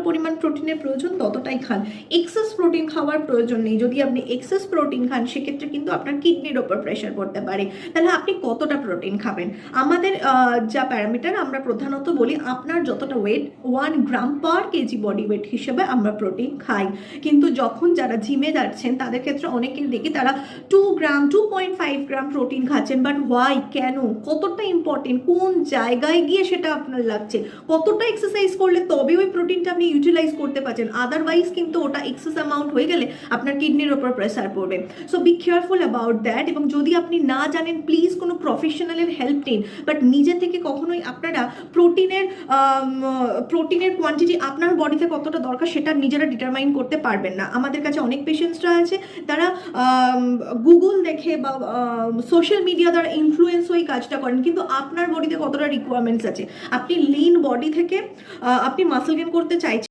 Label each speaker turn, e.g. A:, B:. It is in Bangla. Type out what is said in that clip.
A: পরিমাণ প্রোটিনের প্রয়োজন ততটাই খান, এক্সেস প্রোটিন খাওয়ার প্রয়োজন নেই। যদি আপনি এক্সেস প্রোটিন খান সেক্ষেত্রে কিন্তু আপনার কিডনির ওপর প্রেশার পড়তে পারে। তাহলে আপনি কতটা প্রোটিন খাবেন? আমাদের যা প্যারামিটার আমরা প্রধানত বলি আপনার যতটা ওয়েট 1 গ্রাম পার কেজি বডি ওয়েট হিসেবে আমরা প্রোটিন খাই। কিন্তু যখন যারা জিমে যাচ্ছেন তাদের ক্ষেত্রে অনেকেই দেখি তারা 2 গ্রাম 2.5 গ্রাম প্রোটিন খাচ্ছেন। বাট হোয়াই, কেন, কতটা ইম্পর্টেন্ট, কোন জায়গায় গিয়ে সেটা আপনার লাগছে, কতটা এক্সারসাইজ করলে তবে ওই প্রোটিনটা আপনি ইউটিলাইজ করতে পারছেন। আদারওয়াইজ কিন্তু ওটা এক্সেস অ্যামাউন্ট হয়ে গেলে আপনার কিডনির ওপর প্রেসার পড়বে। So be careful about that. এবং যদি আপনি না জানেন প্লিজ কোনো প্রফেশনালের হেল্প নিন। বাট নিজে থেকে কখনোই আপনারা প্রোটিনের কোয়ান্টিটি আপনার বডিতে কতটা দরকার সেটা নিজেরা ডিটারমাইন করতে পারবেন না। আমাদের কাছে অনেক পেশেন্টসরা আছে তারা গুগল দেখে বা সোশ্যাল মিডিয়া দ্বারা ইনফ্লুয়েন্স হয়ে কাজটা করেন, কিন্তু আপনার বডিতে কতটা রিকোয়ারমেন্টস আছে। আপনি লিন বডি থেকে আপনি মাসেল গেইন করতে চাই